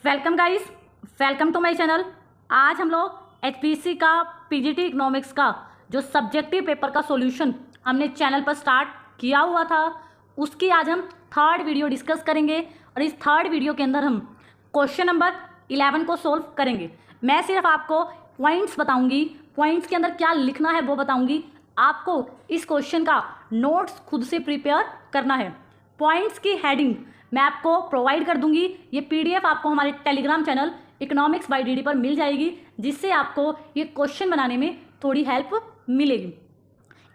Welcome guys, welcome to my channel. आज हम लोग एचपीसी का पीजीटी इकोनॉमिक्स का जो सब्जेक्टिव पेपर का सॉल्यूशन हमने चैनल पर स्टार्ट किया हुआ था, उसकी आज हम थर्ड वीडियो डिस्कस करेंगे। और इस थर्ड वीडियो के अंदर हम क्वेश्चन नंबर 11 को सोल्व करेंगे। मैं सिर्फ आपको पॉइंट्स बताऊंगी, पॉइंट्स के अंदर क्या लिखना है वो बताऊंगी। आपको इस क्वेश्चन का नोट्स खुद से प्रिपेयर करना है। पॉइंट्स की हेडिंग मैं आपको प्रोवाइड कर दूंगी। ये पीडीएफ आपको हमारे Telegram channel economics by DD पर मिल जाएगी, जिससे आपको ये क्वेश्चन बनाने में थोड़ी हेल्प मिलेगी।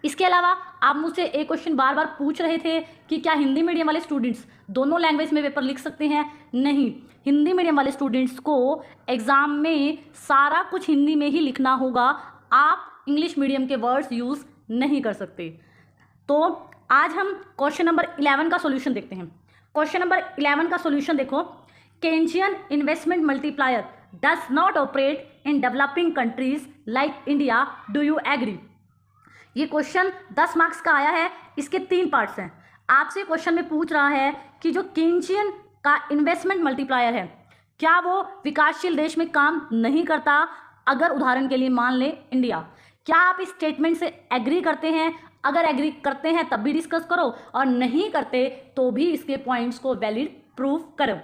इसके अलावा आप मुझसे एक क्वेश्चन बार बार पूछ रहे थे कि क्या हिंदी मीडियम वाले स्टूडेंट्स दोनों लैंग्वेज में पेपर लिख सकते हैं? नहीं, हिंदी मीडियम वाले स्टूडेंट्स को एग्ज़ाम में सारा कुछ हिंदी में ही लिखना होगा। आप इंग्लिश मीडियम के वर्ड्स यूज़ नहीं कर सकते। तो आज हम क्वेश्चन नंबर 11 का सॉल्यूशन देखते हैं। क्वेश्चन नंबर 11 का सॉल्यूशन देखो। Keynesian investment multiplier does not operate in developing countries like India, do you agree? ये क्वेश्चन 10 मार्क्स का आया है। इसके 3 पार्ट्स हैं। आपसे क्वेश्चन में पूछ रहा है कि जो केंजियन का इन्वेस्टमेंट मल्टीप्लायर है, क्या वो विकासशील देश में काम नहीं करता? अगर उदाहरण के लिए मान लें इंडिया, क्या आप इस स्टेटमेंट से एग्री करते हैं? अगर एग्री करते हैं तब भी डिस्कस करो, और नहीं करते तो भी इसके पॉइंट्स को वैलिड प्रूव करो।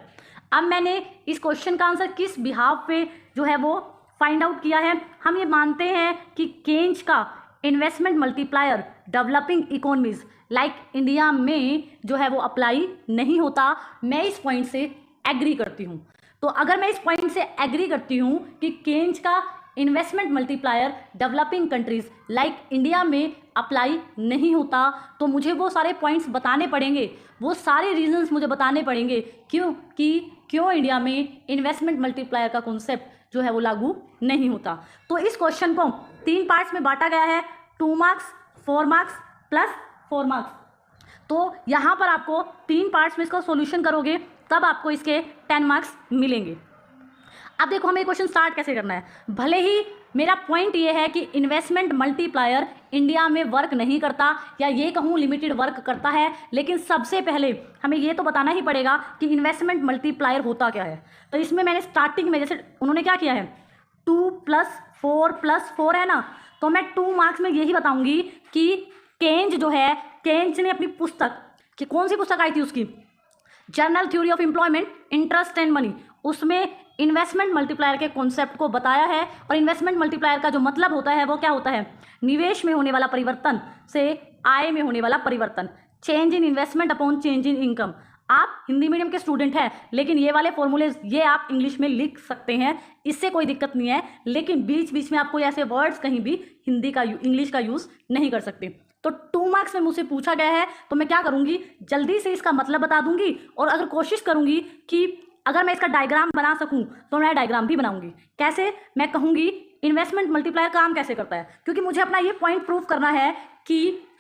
अब मैंने इस क्वेश्चन का आंसर किस बिहाफ पे जो है वो फाइंड आउट किया है। हम ये मानते हैं कि केंज का investment multiplier developing economies like India में जो है वो अप्लाई नहीं होता। मैं इस पॉइंट से एग्री करती हूँ। तो अगर मैं इस पॉइंट से एग्री करती हूँ कि केंज का investment multiplier developing countries like India में अप्लाई नहीं होता, तो मुझे वो सारे पॉइंट्स बताने पड़ेंगे, वो सारे रीजंस मुझे बताने पड़ेंगे क्यों इंडिया में इन्वेस्टमेंट मल्टीप्लायर का कॉन्सेप्ट जो है वो लागू नहीं होता। तो इस क्वेश्चन को 3 पार्ट्स में बांटा गया है, 2 मार्क्स, 4 मार्क्स प्लस 4 मार्क्स। तो यहाँ पर आपको 3 पार्ट्स में इसका सॉल्यूशन करोगे तब आपको इसके 10 मार्क्स मिलेंगे। अब देखो हमें क्वेश्चन स्टार्ट कैसे करना है। भले ही मेरा पॉइंट ये है कि इन्वेस्टमेंट मल्टीप्लायर इंडिया में वर्क नहीं करता, या ये कहूँ लिमिटेड वर्क करता है, लेकिन सबसे पहले हमें ये तो बताना ही पड़ेगा कि इन्वेस्टमेंट मल्टीप्लायर होता क्या है। तो इसमें मैंने स्टार्टिंग में जैसे उन्होंने क्या किया है, 2 + 4 + 4 है ना, तो मैं 2 मार्क्स में यही बताऊँगी कि केंज जो है, केंज ने अपनी पुस्तक कि कौन सी पुस्तक आई थी उसकी, journal theory of employment, interest and money, उसमें इन्वेस्टमेंट मल्टीप्लायर के कॉन्सेप्ट को बताया है। और इन्वेस्टमेंट मल्टीप्लायर का जो मतलब होता है वो क्या होता है, निवेश में होने वाला परिवर्तन से आय में होने वाला परिवर्तन, change in investment upon change in income. आप हिंदी मीडियम के स्टूडेंट हैं, लेकिन ये वाले फॉर्मूले ये आप इंग्लिश में लिख सकते हैं, इससे कोई दिक्कत नहीं है। लेकिन बीच बीच में आप कोई ऐसे वर्ड्स कहीं भी हिंदी का इंग्लिश का यूज़ नहीं कर सकते। तो 2 मार्क्स में मुझसे पूछा गया है, तो मैं क्या करूँगी, जल्दी से इसका मतलब बता दूंगी। और अगर कोशिश करूँगी कि अगर मैं इसका डायग्राम बना सकूं तो मैं डायग्राम भी बनाऊंगी। कैसे? मैं कहूंगी इन्वेस्टमेंट मल्टीप्लायर काम कैसे करता है, क्योंकि मुझे अपना ये पॉइंट प्रूव करना है कि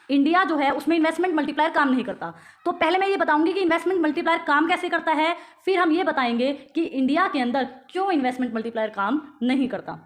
इंडिया जो है उसमें इन्वेस्टमेंट मल्टीप्लायर काम नहीं करता। तो पहले मैं ये बताऊंगी कि इन्वेस्टमेंट मल्टीप्लायर काम कैसे करता है, फिर हम ये बताएंगे कि इंडिया के अंदर क्यों इन्वेस्टमेंट मल्टीप्लायर काम नहीं करता।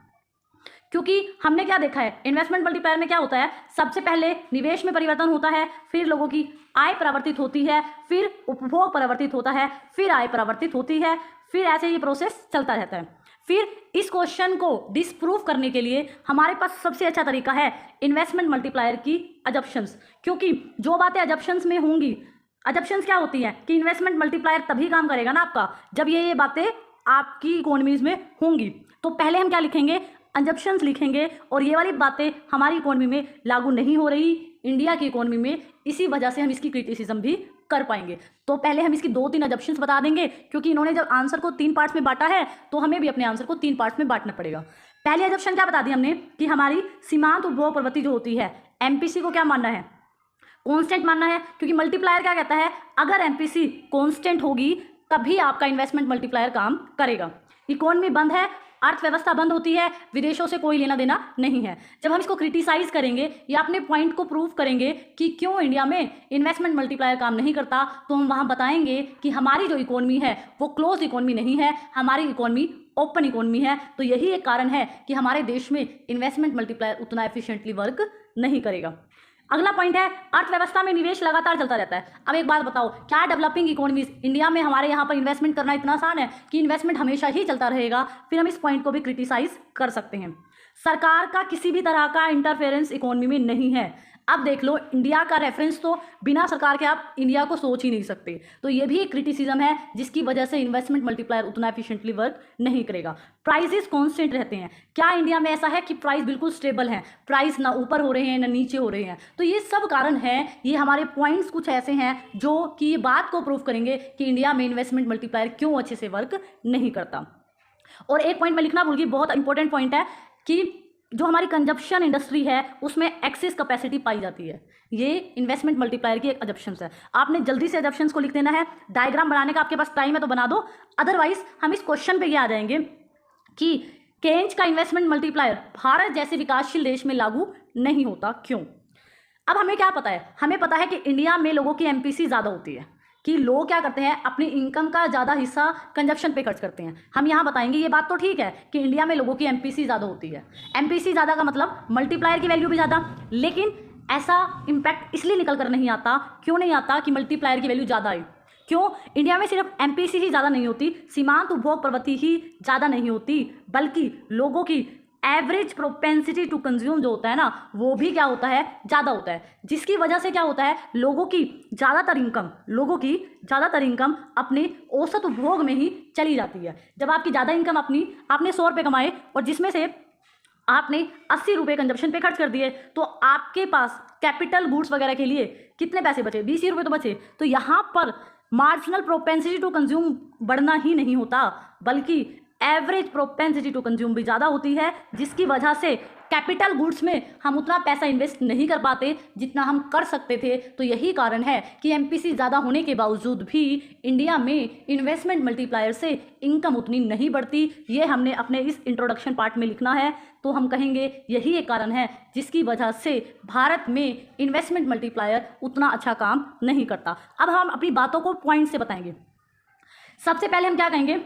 क्योंकि हमने क्या देखा है, इन्वेस्टमेंट मल्टीप्लायर में क्या होता है, सबसे पहले निवेश में परिवर्तन होता है, फिर लोगों की आय परिवर्तित होती है, फिर उपभोग परिवर्तित होता है, फिर आय परिवर्तित होती है, फिर ऐसे ही प्रोसेस चलता रहता है। फिर इस क्वेश्चन को डिस्प्रूव करने के लिए हमारे पास सबसे अच्छा तरीका है इन्वेस्टमेंट मल्टीप्लायर की अजम्पशंस। क्योंकि जो बातें अजम्पशंस में होंगी, अजम्पशंस क्या होती हैं कि इन्वेस्टमेंट मल्टीप्लायर तभी काम करेगा ना आपका, जब ये बातें आपकी इकोनॉमीज में होंगी। तो पहले हम क्या लिखेंगे, अजम्पशंस लिखेंगे, और ये वाली बातें हमारी इकोनॉमी में लागू नहीं हो रही, इंडिया की इकोनॉमी में, इसी वजह से हम इसकी क्रिटिसिज्म भी कर पाएंगे। तो पहले हम इसकी 2-3 अजम्पशंस बता देंगे, क्योंकि इन्होंने जब आंसर को 3 पार्ट्स में बांटा है तो हमें भी अपने आंसर को 3 पार्ट्स में बांटना पड़ेगा। पहली अजम्पशन क्या बता दी हमने कि हमारी सीमांत उपभोग प्रवृत्ति जो होती है, एमपीसी को क्या मानना है, कॉन्स्टेंट मानना है। क्योंकि मल्टीप्लायर क्या कहता है, अगर एमपीसी कॉन्स्टेंट होगी तभी आपका इन्वेस्टमेंट मल्टीप्लायर काम करेगा। इकोनॉमी बंद है, अर्थव्यवस्था बंद होती है, विदेशों से कोई लेना देना नहीं है। जब हम इसको क्रिटिसाइज करेंगे या अपने पॉइंट को प्रूव करेंगे कि क्यों इंडिया में इन्वेस्टमेंट मल्टीप्लायर काम नहीं करता, तो हम वहाँ बताएंगे कि हमारी जो इकोनॉमी है वो क्लोज इकोनॉमी नहीं है, हमारी इकोनॉमी ओपन इकोनॉमी है। तो यही एक कारण है कि हमारे देश में इन्वेस्टमेंट मल्टीप्लायर उतना एफिशिएंटली वर्क नहीं करेगा। अगला पॉइंट है अर्थव्यवस्था में निवेश लगातार चलता रहता है। अब एक बात बताओ, क्या डेवलपिंग इकोनॉमीज इंडिया में हमारे यहाँ पर इन्वेस्टमेंट करना इतना आसान है कि इन्वेस्टमेंट हमेशा ही चलता रहेगा? फिर हम इस पॉइंट को भी क्रिटिसाइज कर सकते हैं। सरकार का किसी भी तरह का इंटरफेरेंस इकोनॉमी में नहीं है। अब देख लो, इंडिया का रेफरेंस तो बिना सरकार के आप इंडिया को सोच ही नहीं सकते। तो ये भी एक क्रिटिसिज्म है जिसकी वजह से इन्वेस्टमेंट मल्टीप्लायर उतना एफिशिएंटली वर्क नहीं करेगा। प्राइसेस कांस्टेंट रहते हैं। क्या इंडिया में ऐसा है कि प्राइस बिल्कुल स्टेबल है, प्राइस ना ऊपर हो रहे हैं ना नीचे हो रहे हैं? तो ये सब कारण है, ये हमारे पॉइंट्स कुछ ऐसे हैं जो कि ये बात को प्रूव करेंगे कि इंडिया में इन्वेस्टमेंट मल्टीप्लायर क्यों अच्छे से वर्क नहीं करता। और एक पॉइंट मैं लिखना भूल गई, बहुत इंपॉर्टेंट पॉइंट है कि जो हमारी कंजप्शन इंडस्ट्री है उसमें एक्सेस कैपेसिटी पाई जाती है। ये इन्वेस्टमेंट मल्टीप्लायर की एक अजप्शंस है। आपने जल्दी से अजप्शंस को लिख देना है। डायग्राम बनाने का आपके पास टाइम है तो बना दो, अदरवाइज हम इस क्वेश्चन पे ये आ जाएंगे कि केन्ज का इन्वेस्टमेंट मल्टीप्लायर भारत जैसे विकासशील देश में लागू नहीं होता, क्यों? अब हमें क्या पता है? हमें पता है कि इंडिया में लोगों की एमपीसी ज़्यादा होती है, कि लोग क्या करते हैं, अपनी इनकम का ज़्यादा हिस्सा कंजप्शन पे खर्च करते हैं। हम यहाँ बताएंगे ये बात तो ठीक है कि इंडिया में लोगों की एमपीसी ज़्यादा होती है। एमपीसी ज़्यादा का मतलब मल्टीप्लायर की वैल्यू भी ज़्यादा, लेकिन ऐसा इम्पैक्ट इसलिए निकल कर नहीं आता। क्यों नहीं आता कि मल्टीप्लायर की वैल्यू ज़्यादा है? क्यों? इंडिया में सिर्फ एमपीसी ही ज़्यादा नहीं होती, सीमांत उपभोग प्रवृत्ति ही ज़्यादा नहीं होती, बल्कि लोगों की एवरेज प्रोपेंसिटी टू कंज्यूम जो होता है ना, वो भी क्या होता है, ज़्यादा होता है। जिसकी वजह से क्या होता है, लोगों की ज़्यादातर इनकम अपने औसत उपभोग में ही चली जाती है। जब आपकी ज़्यादा इनकम आपने 100 रुपये कमाए और जिसमें से आपने 80 रुपये कंजप्शन पे खर्च कर दिए, तो आपके पास कैपिटल गुड्स वगैरह के लिए कितने पैसे बचे? 20 रुपये तो बचे। तो यहाँ पर मार्जिनल प्रोपेंसिटी टू कंज्यूम बढ़ना ही नहीं होता, बल्कि एवरेज प्रोपेंसिटी टू कंज्यूम भी ज़्यादा होती है, जिसकी वजह से कैपिटल गुड्स में हम उतना पैसा इन्वेस्ट नहीं कर पाते जितना हम कर सकते थे। तो यही कारण है कि एमपीसी ज़्यादा होने के बावजूद भी इंडिया में इन्वेस्टमेंट मल्टीप्लायर से इनकम उतनी नहीं बढ़ती। ये हमने अपने इस इंट्रोडक्शन पार्ट में लिखना है। तो हम कहेंगे यही एक कारण है जिसकी वजह से भारत में इन्वेस्टमेंट मल्टीप्लायर उतना अच्छा काम नहीं करता। अब हम अपनी बातों को पॉइंट से बताएंगे। सबसे पहले हम क्या कहेंगे,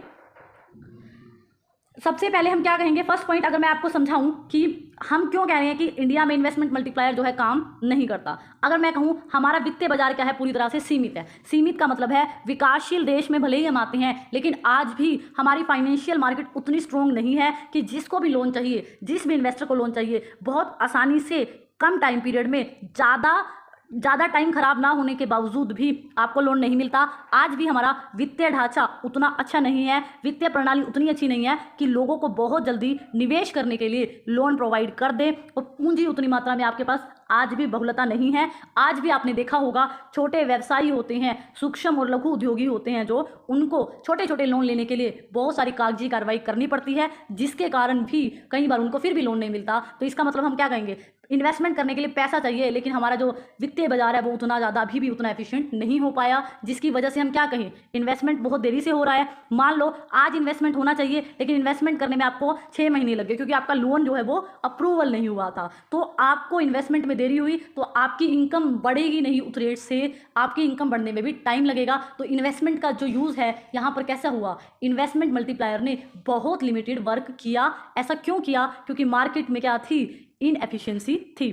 फर्स्ट पॉइंट अगर मैं आपको समझाऊं कि हम क्यों कह रहे हैं कि इंडिया में इन्वेस्टमेंट मल्टीप्लायर जो है काम नहीं करता। अगर मैं कहूं हमारा वित्तीय बाजार क्या है, पूरी तरह से सीमित है। सीमित का मतलब है विकासशील देश में भले ही हम आते हैं, लेकिन आज भी हमारी फाइनेंशियल मार्केट उतनी स्ट्रॉन्ग नहीं है कि जिसको भी लोन चाहिए, जिस भी इन्वेस्टर को लोन चाहिए, बहुत आसानी से कम टाइम पीरियड में ज़्यादा टाइम खराब ना होने के बावजूद भी आपको लोन नहीं मिलता। आज भी हमारा वित्तीय ढांचा उतना अच्छा नहीं है, वित्तीय प्रणाली उतनी अच्छी नहीं है कि लोगों को बहुत जल्दी निवेश करने के लिए लोन प्रोवाइड कर दे, और पूंजी उतनी मात्रा में आपके पास आज भी बहुलता नहीं है। आज भी आपने देखा होगा छोटे व्यवसायी होते हैं, सूक्ष्म और लघु उद्योगी होते हैं, जो उनको छोटे छोटे लोन लेने के लिए बहुत सारी कागजी कार्रवाई करनी पड़ती है, जिसके कारण भी कई बार उनको फिर भी लोन नहीं मिलता। तो इसका मतलब हम क्या कहेंगे, इन्वेस्टमेंट करने के लिए पैसा चाहिए, लेकिन हमारा जो वित्तीय बाजार है वो उतना ज़्यादा अभी भी उतना एफिशिएंट नहीं हो पाया, जिसकी वजह से हम क्या कहें, इन्वेस्टमेंट बहुत देरी से हो रहा है। मान लो आज इन्वेस्टमेंट होना चाहिए, लेकिन इन्वेस्टमेंट करने में आपको 6 महीने लग गए क्योंकि आपका लोन जो है वो अप्रूवल नहीं हुआ था। तो आपको इन्वेस्टमेंट में देरी हुई तो आपकी इनकम बढ़ेगी नहीं उस रेट से, आपकी इनकम बढ़ने में भी टाइम लगेगा। तो इन्वेस्टमेंट का जो यूज़ है यहाँ पर कैसा हुआ, इन्वेस्टमेंट मल्टीप्लायर ने बहुत लिमिटेड वर्क किया। ऐसा क्यों किया? क्योंकि मार्केट में क्या थी, इनएफिशिएंसी थी।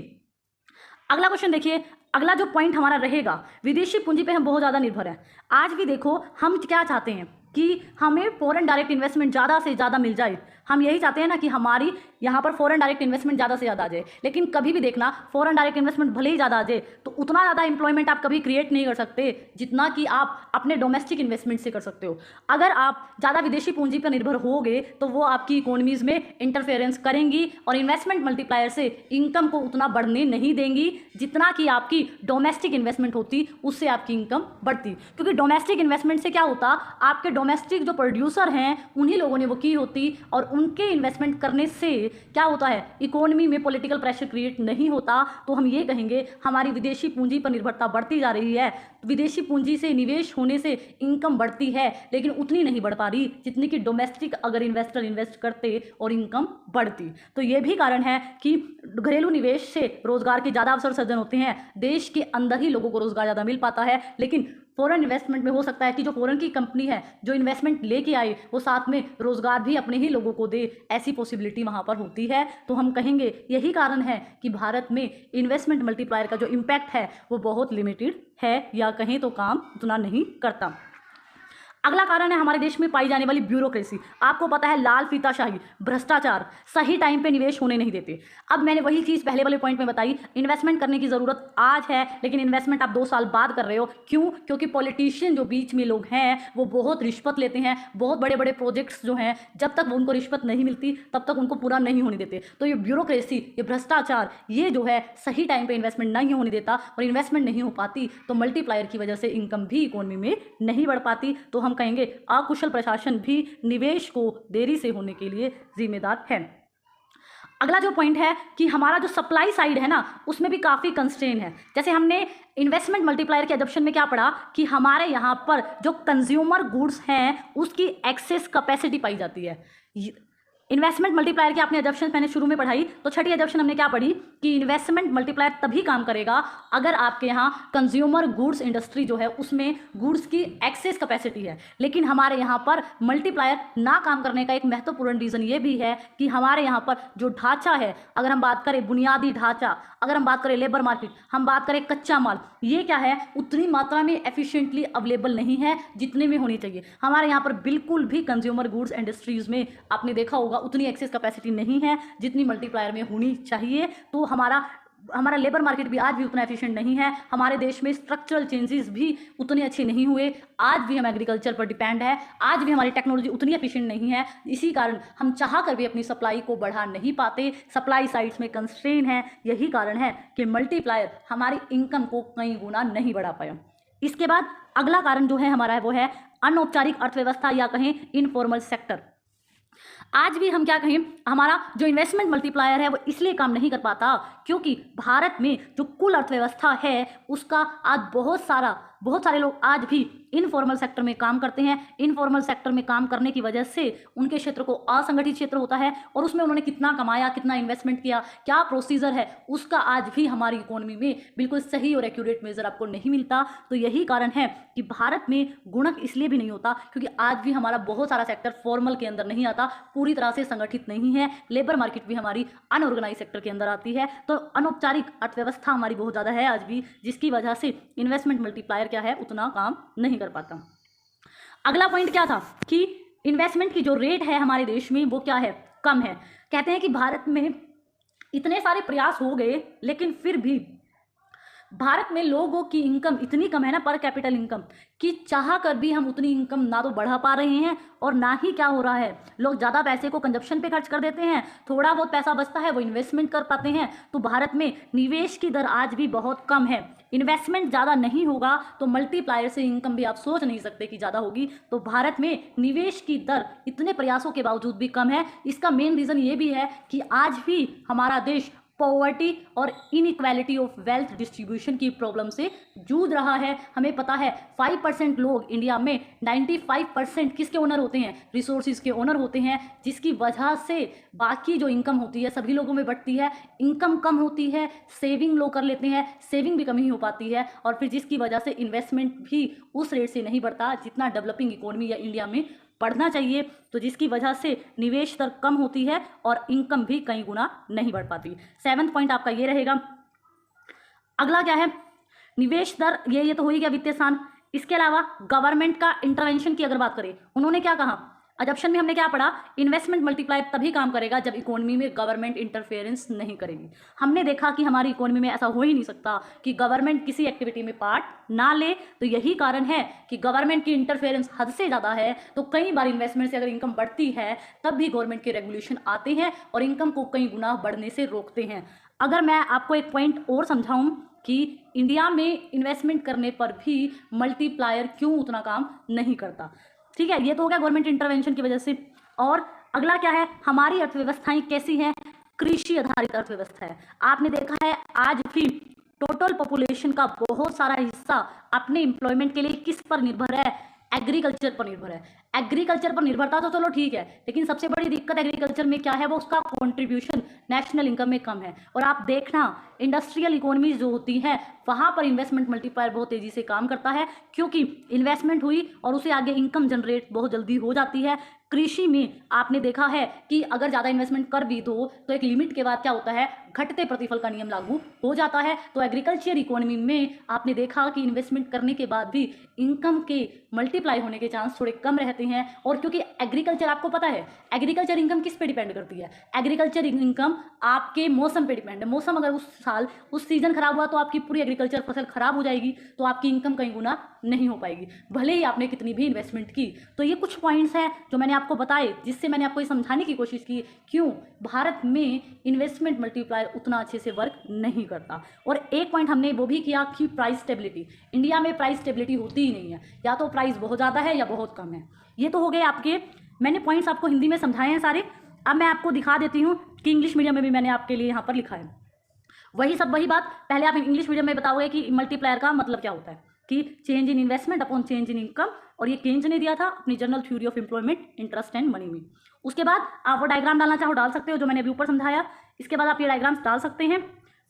अगला क्वेश्चन देखिए, अगला जो पॉइंट हमारा रहेगा, विदेशी पूंजी पे हम बहुत ज़्यादा निर्भर हैं। आज भी देखो हम क्या चाहते हैं कि हमें फॉरेन डायरेक्ट इन्वेस्टमेंट ज़्यादा से ज़्यादा मिल जाए। हम यही चाहते हैं ना कि हमारी यहाँ पर फॉरेन डायरेक्ट इन्वेस्टमेंट ज़्यादा से ज़्यादा आ जाए, लेकिन कभी भी देखना फॉरेन डायरेक्ट इन्वेस्टमेंट भले ही ज़्यादा आ जाए तो उतना ज़्यादा एम्प्लॉयमेंट आप कभी क्रिएट नहीं कर सकते जितना कि आप अपने डोमेस्टिक इन्वेस्टमेंट से कर सकते हो। अगर आप ज़्यादा विदेशी पूंजी पर निर्भर होगे तो वो आपकी इकोनॉमीज़ में इंटरफेरेंस करेंगी और इन्वेस्टमेंट मल्टीप्लायर से इनकम को उतना बढ़ने नहीं देंगी जितना कि आपकी डोमेस्टिक इन्वेस्टमेंट होती, उससे आपकी इनकम बढ़ती। क्योंकि डोमेस्टिक इन्वेस्टमेंट से क्या होता, आपके डोमेस्टिक जो प्रोड्यूसर हैं उन्हीं लोगों ने वो की होती, और उनके इन्वेस्टमेंट करने से क्या होता है, इकोनॉमी में पॉलिटिकल प्रेशर क्रिएट नहीं होता। तो हम ये कहेंगे हमारी विदेशी पूंजी पर निर्भरता बढ़ती जा रही है। विदेशी पूंजी से निवेश होने से इनकम बढ़ती है, लेकिन उतनी नहीं बढ़ पा रही जितनी कि डोमेस्टिक अगर इन्वेस्टर इन्वेस्ट करते और इनकम बढ़ती। तो ये भी कारण है कि घरेलू निवेश से रोजगार के ज़्यादा अवसर सृजन होते हैं, देश के अंदर ही लोगों को रोजगार ज़्यादा मिल पाता है, लेकिन फॉरेन इन्वेस्टमेंट में हो सकता है कि जो फॉरेन की कंपनी है जो इन्वेस्टमेंट लेके आए वो साथ में रोजगार भी अपने ही लोगों को दे, ऐसी पॉसिबिलिटी वहाँ पर होती है। तो हम कहेंगे यही कारण है कि भारत में इन्वेस्टमेंट मल्टीप्लायर का जो इम्पैक्ट है वो बहुत लिमिटेड है, या कहें तो काम उतना नहीं करता। अगला कारण है हमारे देश में पाई जाने वाली ब्यूरोक्रेसी। आपको पता है लाल फीताशाही, भ्रष्टाचार, सही टाइम पे निवेश होने नहीं देते। अब मैंने वही चीज़ पहले वाले पॉइंट में बताई, इन्वेस्टमेंट करने की ज़रूरत आज है लेकिन इन्वेस्टमेंट आप 2 साल बाद कर रहे हो। क्यों? क्योंकि पॉलिटिशियन जो बीच में लोग हैं वो बहुत रिश्वत लेते हैं। बहुत बड़े बड़े प्रोजेक्ट्स जो हैं जब तक उनको रिश्वत नहीं मिलती तब तक उनको पूरा नहीं होने देते। तो ये ब्यूरोक्रेसी, ये भ्रष्टाचार, ये जो है सही टाइम पर इन्वेस्टमेंट नहीं होने देता, और इन्वेस्टमेंट नहीं हो पाती तो मल्टीप्लायर की वजह से इनकम भी इकोनॉमी में नहीं बढ़ पाती। तो हम कहेंगे अकुशल प्रशासन भी निवेश को देरी से होने के लिए जिम्मेदार है। अगला जो पॉइंट है कि हमारा जो सप्लाई साइड है ना उसमें भी काफ़ी कंस्ट्रेन है। जैसे हमने इन्वेस्टमेंट मल्टीप्लायर के एडॉप्शन में क्या पढ़ा कि हमारे यहाँ पर जो कंज्यूमर गुड्स हैं उसकी एक्सेस कैपेसिटी पाई जाती है। इन्वेस्टमेंट मल्टीप्लायर की आपने एडॉप्शन मैंने शुरू में पढ़ाई, तो छठी एडॉप्शन हमने क्या पढ़ी कि इन्वेस्टमेंट मल्टीप्लायर तभी काम करेगा अगर आपके यहाँ कंज्यूमर गुड्स इंडस्ट्री जो है उसमें गुड्स की एक्सेस कैपेसिटी है। लेकिन हमारे यहाँ पर मल्टीप्लायर ना काम करने का एक महत्वपूर्ण रीज़न ये भी है कि हमारे यहाँ पर जो ढांचा है, अगर हम बात करें बुनियादी ढांचा, अगर हम बात करें लेबर मार्केट, हम बात करें कच्चा माल, ये क्या है उतनी मात्रा में एफिशिएंटली अवेलेबल नहीं है जितने में होनी चाहिए। हमारे यहाँ पर बिल्कुल भी कंज्यूमर गुड्स इंडस्ट्रीज़ में आपने देखा होगा उतनी एक्सेस कैपेसिटी नहीं है जितनी मल्टीप्लायर में होनी चाहिए। तो हमारा लेबर मार्केट भी आज भी उतना एफिशिएंट नहीं है। हमारे देश में स्ट्रक्चरल चेंजेस भी उतने अच्छे नहीं हुए। आज भी हम एग्रीकल्चर पर डिपेंड है, आज भी हमारी टेक्नोलॉजी उतनी एफिशिएंट नहीं है। इसी कारण हम चाह कर भी अपनी सप्लाई को बढ़ा नहीं पाते, सप्लाई साइड्स में कंस्ट्रेन है। यही कारण है कि मल्टीप्लायर हमारी इनकम को कई गुना नहीं बढ़ा पाया। इसके बाद अगला कारण जो है हमारा वो है अनौपचारिक अर्थव्यवस्था, या कहें इनफॉर्मल सेक्टर। आज भी हम क्या कहें, हमारा जो इन्वेस्टमेंट मल्टीप्लायर है वो इसलिए काम नहीं कर पाता क्योंकि भारत में जो कुल अर्थव्यवस्था है उसका आज बहुत सारे लोग आज भी इनफॉर्मल सेक्टर में काम करते हैं। इनफॉर्मल सेक्टर में काम करने की वजह से उनके क्षेत्र को असंगठित क्षेत्र होता है, और उसमें उन्होंने कितना कमाया, कितना इन्वेस्टमेंट किया, क्या प्रोसीजर है, उसका आज भी हमारी इकोनॉमी में बिल्कुल सही और एक्यूरेट मेजर आपको नहीं मिलता। तो यही कारण है कि भारत में गुणक इसलिए भी नहीं होता क्योंकि आज भी हमारा बहुत सारा सेक्टर फॉर्मल के अंदर नहीं आता, पूरी तरह से संगठित नहीं है। लेबर मार्केट भी हमारी अनऑर्गेनाइज सेक्टर के अंदर आती है। तो अनौपचारिक अर्थव्यवस्था हमारी बहुत ज़्यादा है आज भी, जिसकी वजह से इन्वेस्टमेंट मल्टीप्लायर क्या है उतना काम नहीं कर पाता। अगला पॉइंट क्या था कि इन्वेस्टमेंट की जो रेट है हमारे देश में वो क्या है, कम है। कहते हैं कि भारत में इतने सारे प्रयास हो गए लेकिन फिर भी भारत में लोगों की इनकम इतनी कम है ना, पर कैपिटल इनकम, कि चाह कर भी हम उतनी इनकम ना तो बढ़ा पा रहे हैं और ना ही क्या हो रहा है, लोग ज़्यादा पैसे को कंजप्शन पे खर्च कर देते हैं, थोड़ा बहुत पैसा बचता है वो इन्वेस्टमेंट कर पाते हैं। तो भारत में निवेश की दर आज भी बहुत कम है। इन्वेस्टमेंट ज़्यादा नहीं होगा तो मल्टीप्लायर से इनकम भी आप सोच नहीं सकते कि ज़्यादा होगी। तो भारत में निवेश की दर इतने प्रयासों के बावजूद भी कम है। इसका मेन रीज़न ये भी है कि आज भी हमारा देश पॉवर्टी और इनइक्वालिटी ऑफ वेल्थ डिस्ट्रीब्यूशन की प्रॉब्लम से जूझ रहा है। हमें पता है 5% लोग इंडिया में 95% किसके ओनर होते हैं, रिसोर्सेज के ओनर होते हैं, जिसकी वजह से बाकी जो इनकम होती है सभी लोगों में बढ़ती है। इनकम कम होती है, सेविंग लोग कर लेते हैं, सेविंग भी कम ही हो पाती है, और फिर जिसकी वजह से इन्वेस्टमेंट भी उस रेट से नहीं बढ़ता जितना डेवलपिंग इकोनॉमी या इंडिया में बढ़ना चाहिए। तो जिसकी वजह से निवेश दर कम होती है और इनकम भी कई गुना नहीं बढ़ पाती। 7वां पॉइंट आपका ये रहेगा। अगला क्या है, निवेश दर, ये तो हो ही गया वित्तीय स्थान। इसके अलावा गवर्नमेंट का इंटरवेंशन की अगर बात करें, उन्होंने क्या कहा एडॉप्शन में, हमने क्या पढ़ा, इन्वेस्टमेंट मल्टीप्लायर तभी काम करेगा जब इकोनॉमी में गवर्नमेंट इंटरफेरेंस नहीं करेगी। हमने देखा कि हमारी इकोनॉमी में ऐसा हो ही नहीं सकता कि गवर्नमेंट किसी एक्टिविटी में पार्ट ना ले। तो यही कारण है कि गवर्नमेंट की इंटरफेरेंस हद से ज़्यादा है। तो कई बार इन्वेस्टमेंट से अगर इनकम बढ़ती है तब भी गवर्नमेंट के रेगुलेशन आते हैं और इनकम को कई गुना बढ़ने से रोकते हैं। अगर मैं आपको एक पॉइंट और समझाऊँ कि इंडिया में इन्वेस्टमेंट करने पर भी मल्टीप्लायर क्यों उतना काम नहीं करता, ठीक है, ये तो हो गया गवर्नमेंट इंटरवेंशन की वजह से। और अगला क्या है, हमारी अर्थव्यवस्थाएं कैसी हैं, कृषि आधारित अर्थव्यवस्था है। आपने देखा है आज भी टोटल पॉपुलेशन का बहुत सारा हिस्सा अपने एम्प्लॉयमेंट के लिए किस पर निर्भर है, एग्रीकल्चर पर निर्भर है। एग्रीकल्चर पर निर्भरता तो चलो ठीक है, लेकिन सबसे बड़ी दिक्कत एग्रीकल्चर में क्या है, वो उसका कंट्रीब्यूशन नेशनल इनकम में कम है। और आप देखना इंडस्ट्रियल इकोनॉमी जो होती है वहाँ पर इन्वेस्टमेंट मल्टीप्लायर बहुत तेजी से काम करता है, क्योंकि इन्वेस्टमेंट हुई और उसे आगे इनकम जनरेट बहुत जल्दी हो जाती है। कृषि में आपने देखा है कि अगर ज़्यादा इन्वेस्टमेंट कर भी दो तो एक लिमिट के बाद क्या होता है, घटते प्रतिफल का नियम लागू हो जाता है। तो एग्रीकल्चर इकोनॉमी में आपने देखा कि इन्वेस्टमेंट करने के बाद भी इनकम के मल्टीप्लाई होने के चांस थोड़े कम रहते हैं। और क्योंकि एग्रीकल्चर, आपको पता है एग्रीकल्चर इनकम किस पे डिपेंड करती है, एग्रीकल्चर इनकम आपके मौसम पे डिपेंड है। मौसम अगर उस साल उस सीजन खराब हुआ तो आपकी पूरी एग्रीकल्चर फसल खराब हो जाएगी, तो आपकी इनकम कहीं गुना नहीं हो पाएगी, भले ही आपने कितनी भी इन्वेस्टमेंट की। तो ये कुछ पॉइंट्स हैं जो मैंने आपको बताए, जिससे मैंने आपको ये समझाने की कोशिश की क्यों भारत में इन्वेस्टमेंट मल्टीप्लायर उतना अच्छे से वर्क नहीं करता। और एक पॉइंट हमने वो भी किया कि प्राइस स्टेबिलिटी, इंडिया में प्राइस स्टेबिलिटी होती ही नहीं है, या तो प्राइस बहुत ज़्यादा है या बहुत कम है। ये तो हो गए आपके, मैंने पॉइंट्स आपको हिंदी में समझाए हैं सारे। अब मैं आपको दिखा देती हूँ कि इंग्लिश मीडियम में भी मैंने आपके लिए यहाँ पर लिखा है वही बात। पहले आप इंग्लिश मीडियम में बताओगे कि मल्टीप्लायर का मतलब क्या होता है, कि change in investment upon change in income, और ये केन्स ने दिया था अपनी general theory of employment, interest and money में। उसके बाद आप वो डायग्राम डालना चाहो डाल सकते हो, जो मैंने अभी ऊपर समझाया। इसके बाद आप ये डायग्राम्स डाल सकते हैं।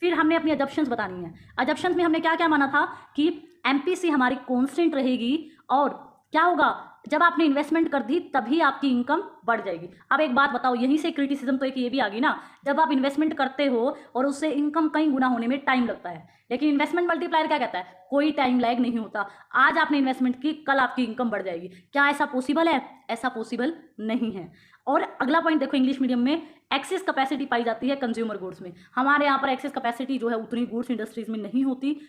फिर हमने अपनी अजम्पशंस बतानी है। अजम्पशंस में हमने क्या क्या माना था कि एमपीसी हमारी कांस्टेंट रहेगी, और क्या होगा, जब आपने इन्वेस्टमेंट कर दी तभी आपकी इनकम बढ़ जाएगी। अब एक बात बताओ, यहीं से क्रिटिसिज्म तो एक ये भी आ गई ना, जब आप इन्वेस्टमेंट करते हो और उससे इनकम कई गुना होने में टाइम लगता है, लेकिन इन्वेस्टमेंट मल्टीप्लायर क्या कहता है, कोई टाइम लैग नहीं होता। आज आपने इन्वेस्टमेंट की, कल आपकी इनकम बढ़ जाएगी। क्या ऐसा पॉसिबल है? ऐसा पॉसिबल नहीं है। और अगला पॉइंट देखो, इंग्लिश मीडियम में एक्सेस कैपेसिटी पाई जाती है कंज्यूमर गुड्स में। हमारे यहाँ पर एक्सेस कैपेसिटी जो है उतनी गुड्स इंडस्ट्रीज में नहीं होती,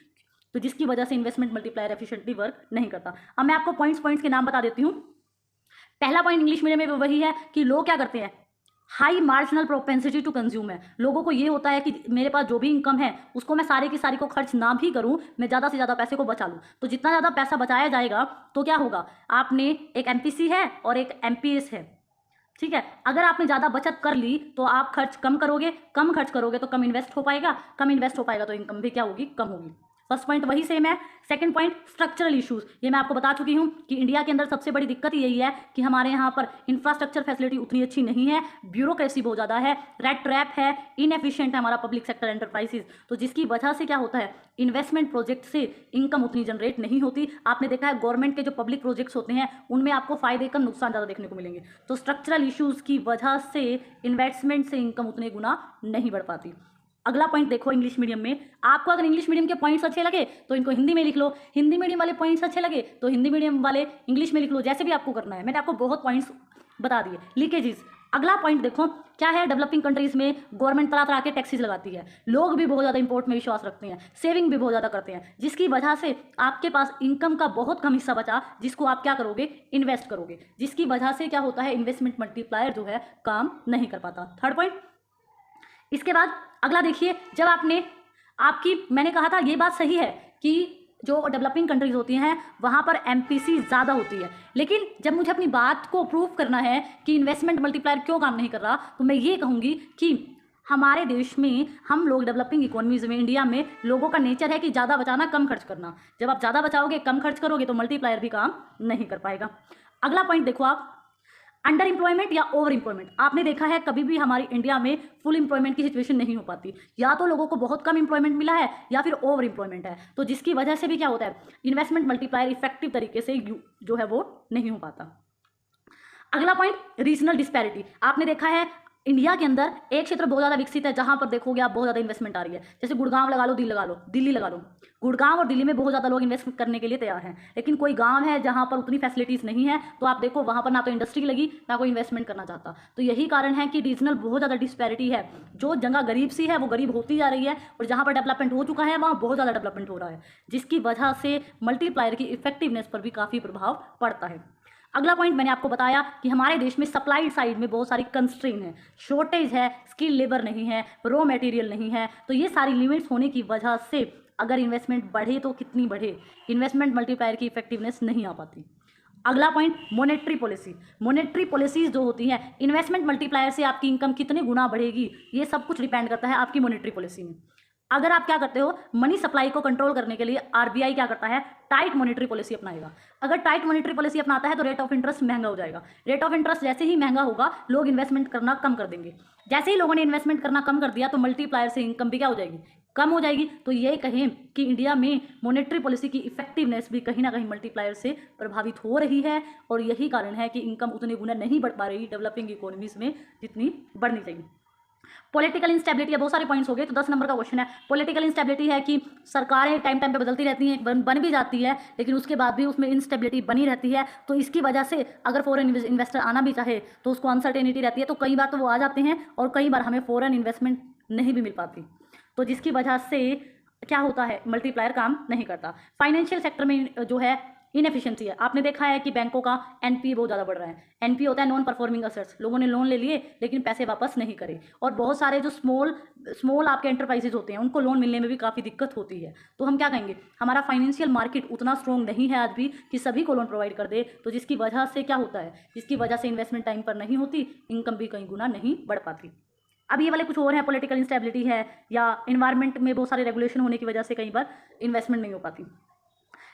तो जिसकी वजह से इन्वेस्टमेंट मल्टीप्लायर एफिशिएंटली वर्क नहीं करता। अब मैं आपको पॉइंट्स के नाम बता देती हूँ। पहला पॉइंट इंग्लिश मीडियम में वही है कि लोग क्या करते हैं, high marginal propensity to consume है। लोगों को ये होता है कि मेरे पास जो भी इनकम है उसको मैं सारे की सारी को खर्च ना भी करूं, मैं ज़्यादा से ज़्यादा पैसे को बचा लूं। तो जितना ज़्यादा पैसा बचाया जाएगा तो क्या होगा, आपने एक एमपीसी है और एक एमपीएस है, ठीक है। अगर आपने ज़्यादा बचत कर ली तो आप खर्च कम करोगे, कम खर्च करोगे तो कम इन्वेस्ट हो पाएगा, कम इन्वेस्ट हो पाएगा तो इनकम भी क्या होगी, कम होगी। फर्स्ट पॉइंट वही सेम है। सेकंड पॉइंट स्ट्रक्चरल इश्यूज, ये मैं आपको बता चुकी हूँ कि इंडिया के अंदर सबसे बड़ी दिक्कत यही है कि हमारे यहाँ पर इंफ्रास्ट्रक्चर फैसिलिटी उतनी अच्छी नहीं है, ब्यूरोक्रेसी बहुत ज़्यादा है, रेड ट्रैप है, इनएफिशिएंट है हमारा पब्लिक सेक्टर एंटरप्राइजेज। तो जिसकी वजह से क्या होता है, इन्वेस्टमेंट प्रोजेक्ट से इनकम उतनी जनरेट नहीं होती। आपने देखा है गवर्नमेंट के जो पब्लिक प्रोजेक्ट्स होते हैं उनमें आपको फायदे का नुकसान ज़्यादा देखने को मिलेंगे। तो स्ट्रक्चरल इश्यूज़ की वजह से इन्वेस्टमेंट से इनकम उतने गुना नहीं बढ़ पाती। अगला पॉइंट देखो इंग्लिश मीडियम में, आपको अगर इंग्लिश मीडियम के पॉइंट्स अच्छे लगे तो इनको हिंदी में लिख लो, हिंदी मीडियम वाले पॉइंट्स अच्छे लगे तो हिंदी मीडियम वाले इंग्लिश में लिख लो, जैसे भी आपको करना है। मैंने आपको बहुत पॉइंट्स बता दिए। लीकेजेस, अगला पॉइंट देखो क्या है, डेवलपिंग कंट्रीज में गवर्नमेंट तरह तरह के टैक्सेस लगाती है, लोग भी बहुत ज़्यादा इंपोर्ट में विश्वास रखते हैं, सेविंग भी बहुत ज़्यादा करते हैं, जिसकी वजह से आपके पास इनकम का बहुत कम हिस्सा बचा, जिसको आप क्या करोगे, इन्वेस्ट करोगे, जिसकी वजह से क्या होता है, इन्वेस्टमेंट मल्टीप्लायर जो है काम नहीं कर पाता। Third point. इसके बाद अगला देखिए, जब आपकी मैंने कहा था ये बात सही है कि जो डेवलपिंग कंट्रीज होती हैं वहाँ पर एमपीसी ज़्यादा होती है, लेकिन जब मुझे अपनी बात को प्रूव करना है कि इन्वेस्टमेंट मल्टीप्लायर क्यों काम नहीं कर रहा, तो मैं ये कहूँगी कि हमारे देश में हम लोग डेवलपिंग इकोनॉमीज में, इंडिया में लोगों का नेचर है कि ज़्यादा बचाना कम खर्च करना। जब आप ज़्यादा बचाओगे कम खर्च करोगे तो मल्टीप्लायर भी काम नहीं कर पाएगा। अगला पॉइंट देखो आप, अंडर एम्प्लॉयमेंट या ओवर एम्प्लॉयमेंट। आपने देखा है कभी भी हमारी इंडिया में फुल एम्प्लॉयमेंट की सिचुएशन नहीं हो पाती, या तो लोगों को बहुत कम एम्प्लॉयमेंट मिला है या फिर ओवर एम्प्लॉयमेंट है। तो जिसकी वजह से भी क्या होता है, इन्वेस्टमेंट मल्टीप्लायर इफेक्टिव तरीके से जो है वो नहीं हो पाता। अगला पॉइंट, रीजनल डिस्पैरिटी। आपने देखा है इंडिया के अंदर एक क्षेत्र बहुत ज़्यादा विकसित है जहाँ पर देखोगे आप बहुत ज़्यादा इन्वेस्टमेंट आ रही है, जैसे गुड़गांव लगा लो, दिल्ली लगा लो। गुड़गांव और दिल्ली में बहुत ज़्यादा लोग इन्वेस्ट करने के लिए तैयार हैं, लेकिन कोई गांव है जहाँ पर उतनी फैसिलिटीज़ नहीं है, तो आप देखो वहाँ पर ना तो इंडस्ट्री लगी ना कोई इन्वेस्टमेंट करना चाहता। तो यही कारण है कि रीजनल बहुत ज़्यादा डिस्पैरिटी है। जो जगह गरीब सी है वो गरीब होती जा रही है, और जहाँ पर डेवलपमेंट हो चुका है वहाँ बहुत ज़्यादा डेवलपमेंट हो रहा है, जिसकी वजह से मल्टीप्लायर की इफेक्टिवनेस पर भी काफ़ी प्रभाव पड़ता है। अगला पॉइंट मैंने आपको बताया कि हमारे देश में सप्लाई साइड में बहुत सारी कंस्ट्रेन है, शॉर्टेज है, स्किल लेबर नहीं है, रॉ मटेरियल नहीं है। तो ये सारी लिमिट्स होने की वजह से अगर इन्वेस्टमेंट बढ़े तो कितनी बढ़े, इन्वेस्टमेंट मल्टीप्लायर की इफेक्टिवनेस नहीं आ पाती। अगला point, monetary policy. Monetary policies जो होती हैं, इन्वेस्टमेंट मल्टीप्लायर से आपकी इनकम कितने गुना बढ़ेगी, ये सब कुछ डिपेंड करता है आपकी मॉनेटरी पॉलिसी में। अगर आप क्या करते हो, मनी सप्लाई को कंट्रोल करने के लिए आरबीआई क्या करता है, टाइट मॉनेटरी पॉलिसी अपनाएगा। अगर टाइट मॉनेटरी पॉलिसी अपनाता है तो रेट ऑफ इंटरेस्ट महंगा हो जाएगा। रेट ऑफ इंटरेस्ट जैसे ही महंगा होगा, लोग इन्वेस्टमेंट करना कम कर देंगे। जैसे ही लोगों ने इन्वेस्टमेंट करना कम कर दिया तो मल्टीप्लायर से इनकम भी क्या हो जाएगी, कम हो जाएगी। तो ये कहें कि इंडिया में मॉनेटरी पॉलिसी की इफेक्टिवनेस भी कहीं ना कहीं मल्टीप्लायर से प्रभावित हो रही है, और यही कारण है कि इनकम उतने गुना नहीं बढ़ पा रही डेवलपिंग इकोनॉमीज में जितनी बढ़नी चाहिए। पॉलिटिकल इंस्टेबिलिटी, बहुत सारे पॉइंट्स हो गए, तो 10 नंबर का क्वेश्चन है। पॉलिटिकल इंस्टेबिलिटी है कि सरकारें टाइम टाइम पे बदलती रहती हैं, बन भी जाती है, लेकिन उसके बाद भी उसमें इंस्टेबिलिटी बनी रहती है। तो इसकी वजह से अगर फॉरेन इन्वेस्टर आना भी चाहे तो उसको अनसर्टेनिटी रहती है, तो कई बार तो वो आ जाते हैं और कई बार हमें फॉरेन इन्वेस्टमेंट नहीं भी मिल पाती, तो जिसकी वजह से क्या होता है, मल्टीप्लायर काम नहीं करता। फाइनेंशियल सेक्टर में जो है इनएफिशिएंसी है। आपने देखा है कि बैंकों का एनपीए बहुत ज़्यादा बढ़ रहा है। एनपीए होता है नॉन परफॉर्मिंग असेट्स, लोगों ने लोन ले लिए लेकिन पैसे वापस नहीं करे, और बहुत सारे जो स्मॉल आपके एंटरप्राइजेज होते हैं उनको लोन मिलने में भी काफ़ी दिक्कत होती है। तो हम क्या कहेंगे, हमारा फाइनेंशियल मार्केट उतना स्ट्रॉन्ग नहीं है आज भी कि सभी को लोन प्रोवाइड कर दे, तो जिसकी वजह से क्या होता है, जिसकी वजह से इन्वेस्टमेंट टाइम पर नहीं होती, इनकम भी कई गुना नहीं बढ़ पाती। अब ये वाले कुछ और हैं, पॉलिटिकल इंस्टेबिलिटी है, या इन्वायरमेंट में बहुत सारे रेगुलेशन होने की वजह से कई बार इन्वेस्टमेंट नहीं हो पाती।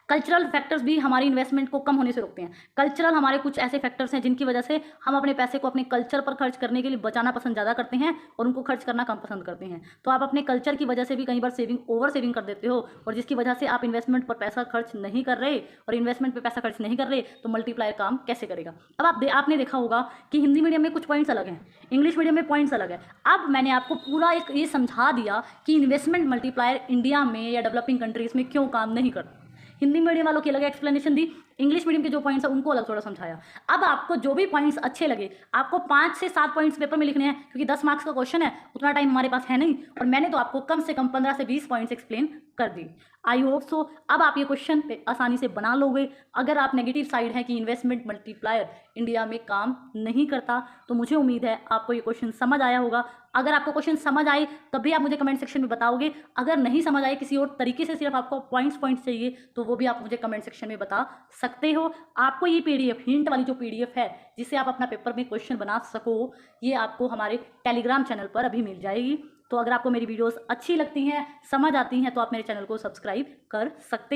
कल्चरल फैक्टर्स भी हमारी इन्वेस्टमेंट को कम होने से रोकते हैं। कल्चरल हमारे कुछ ऐसे फैक्टर्स हैं जिनकी वजह से हम अपने पैसे को अपने कल्चर पर खर्च करने के लिए बचाना पसंद ज़्यादा करते हैं और उनको खर्च करना कम पसंद करते हैं। तो आप अपने कल्चर की वजह से भी कई बार ओवर सेविंग कर देते हो, और जिसकी वजह से आप इन्वेस्टमेंट पर पैसा खर्च नहीं कर रहे, और इन्वेस्टमेंट पर पैसा खर्च नहीं कर रहे तो मल्टीप्लायर काम कैसे करेगा। अब आपने देखा होगा कि हिंदी मीडियम में कुछ पॉइंट्स अलग हैं, इंग्लिश मीडियम में पॉइंट्स अलग है। अब मैंने आपको पूरा एक ये समझा दिया कि इन्वेस्टमेंट मल्टीप्लायर इंडिया में या डेवलपिंग कंट्रीज में क्यों काम नहीं करता। हिंदी मीडियम वालों की अलग एक्सप्लेनेशन दी, इंग्लिश मीडियम के जो पॉइंट्स है उनको अलग थोड़ा समझाया। अब आपको जो भी पॉइंट्स अच्छे लगे, आपको 5 से 7 पॉइंट्स पेपर में लिखने हैं, क्योंकि 10 मार्क्स का क्वेश्चन है, उतना टाइम हमारे पास है नहीं, और मैंने तो आपको कम से कम 15 से 20 पॉइंट्स एक्सप्लेन कर दी। आई होप सो अब आप ये क्वेश्चन पे आसानी से बना लोगे। अगर आप नेगेटिव साइड है कि इन्वेस्टमेंट मल्टीप्लायर इंडिया में काम नहीं करता, तो मुझे उम्मीद है आपको ये क्वेश्चन समझ आया होगा। अगर आपको क्वेश्चन समझ आए तब भी आप मुझे कमेंट सेक्शन में बताओगे। अगर नहीं समझ आए, किसी और तरीके से सिर्फ आपको पॉइंट्स चाहिए, तो वो भी आप मुझे कमेंट सेक्शन में बता सकते हो। आपको ये पीडीएफ, हिंट वाली जो पीडीएफ है जिससे आप अपना पेपर में क्वेश्चन बना सको, ये आपको हमारे टेलीग्राम चैनल पर अभी मिल जाएगी। तो अगर आपको मेरी वीडियोस अच्छी लगती हैं, समझ आती हैं, तो आप मेरे चैनल को सब्सक्राइब कर सकते हैं।